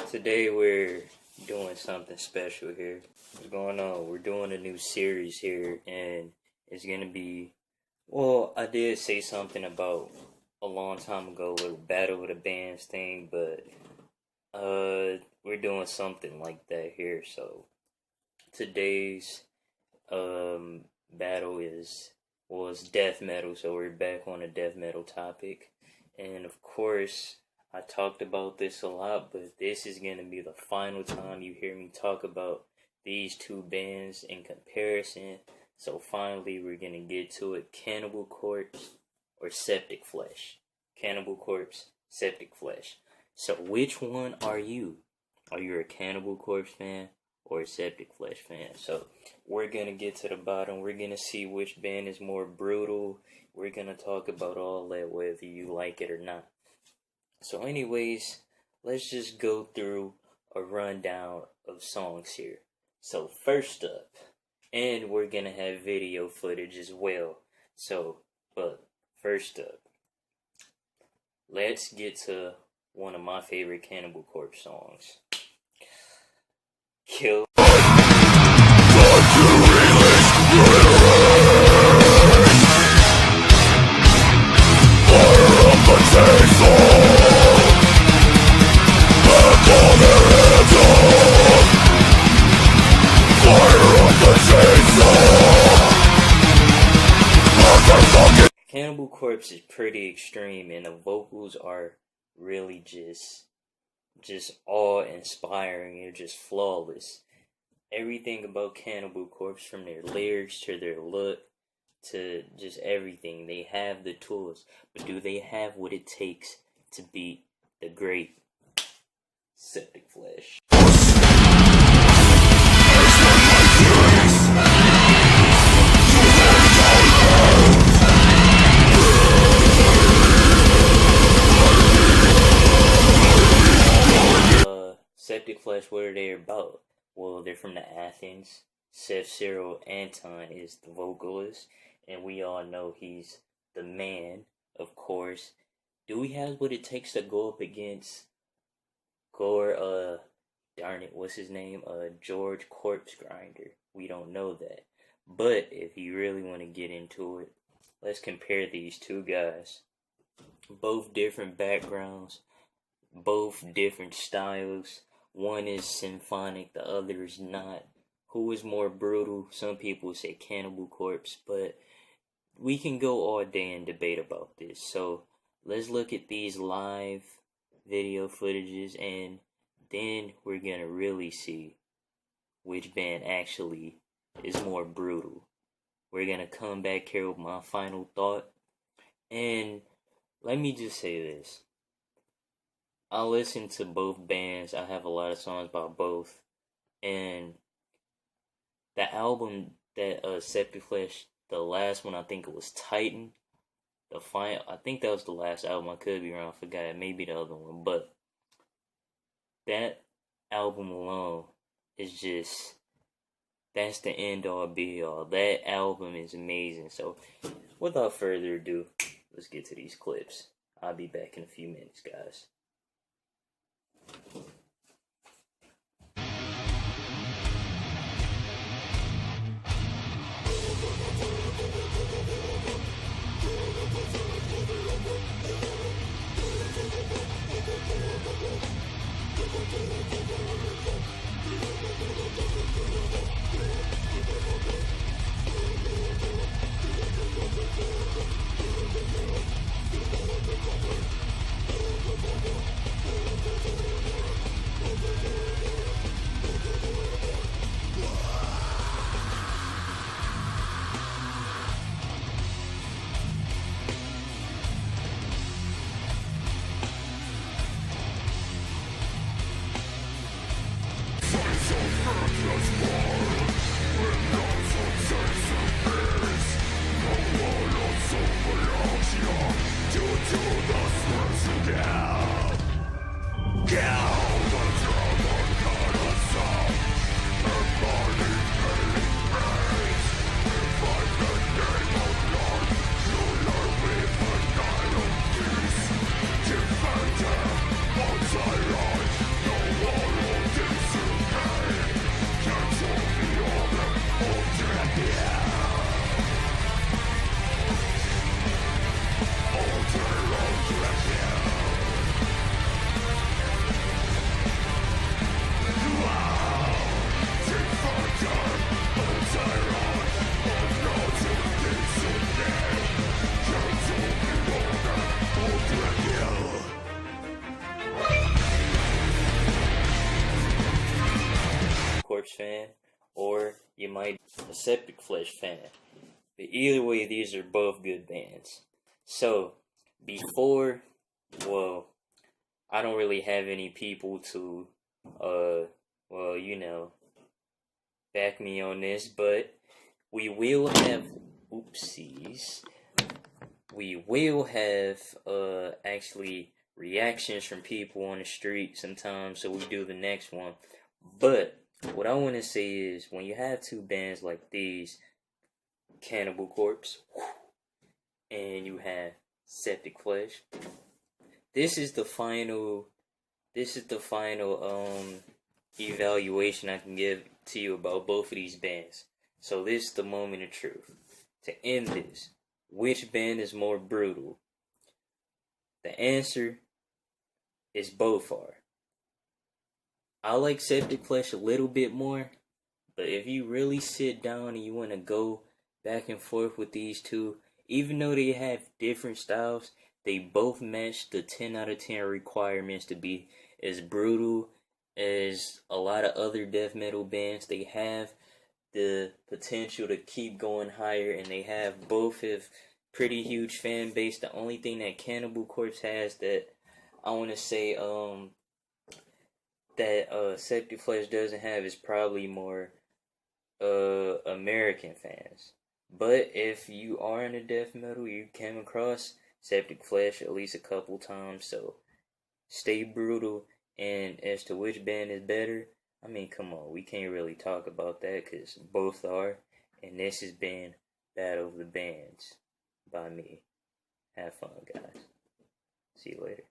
Today we're doing something special here. What's going on? We're doing a new series here, and it's gonna be, well, I did say something about a long time ago with a Battle of the Bands thing, but we're doing something like that here. So today's battle was death metal, so we're back on a death metal topic. And of course, I talked about this a lot, but this is going to be the final time you hear me talk about these two bands in comparison. So finally, we're going to get to it. Cannibal Corpse or Septicflesh. Cannibal Corpse, Septicflesh. So which one are you? Are you a Cannibal Corpse fan or a Septicflesh fan? So we're going to get to the bottom. We're going to see which band is more brutal. We're going to talk about all that, whether you like it or not. So anyways, let's just go through a rundown of songs here. So first up, and we're going to have video footage as well. So, but first up, let's get to one of my favorite Cannibal Corpse songs. Kill. Cannibal Corpse is pretty extreme, and the vocals are really just awe-inspiring. They're just flawless. Everything about Cannibal Corpse, from their lyrics to their look to just everything, they have the tools. But do they have what it takes to beat the great Septicflesh? Septicflesh, what are they about? Well, they're from the Athens. Cyril Anton is the vocalist, and we all know he's the man, of course. Do we have what it takes to go up against darn it, what's his name? George Corpse Grinder. We don't know that. But if you really want to get into it, let's compare these two guys. Both different backgrounds, both different styles. One is symphonic, the other is not. Who is more brutal? Some people say Cannibal Corpse, but we can go all day and debate about this. So let's look at these live video footages, and then we're gonna really see which band actually is more brutal. We're gonna come back here with my final thought, and let me just say this. I listen to both bands. I have a lot of songs by both, and the album that Septicflesh, the last one, I think it was Titan. I think that was the last album. I could be wrong. I forgot. Maybe the other one, but that album alone is just, that's the end all be all. That album is amazing. So without further ado, let's get to these clips. I'll be back in a few minutes, guys. Tyrant, Corpse fan, or you might be a Septicflesh fan. But either way, these are both good bands. So, before, well, I don't really have any people to, back me on this, but we will have, oopsies, we will have, actually reactions from people on the street sometimes, so we do the next one. But, what I want to say is, when you have two bands like these, Cannibal Corpse, and you have Septicflesh, this is the final evaluation I can give to you about both of these bands. So this is the moment of truth. To end this, which band is more brutal? The answer is both are. I like Septicflesh a little bit more, but if you really sit down and you want to go back and forth with these two, even though they have different styles, they both match the 10 out of 10 requirements to be as brutal as a lot of other death metal bands. They have the potential to keep going higher, and they have both have pretty huge fan base. The only thing that Cannibal Corpse has that I want to say that Septicflesh doesn't have is probably more American fans. But if you are into death metal, you came across Septicflesh at least a couple times, so stay brutal. And as to which band is better, I mean, come on, we can't really talk about that because both are. And this has been Battle of the Bands by me. Have fun, guys. See you later.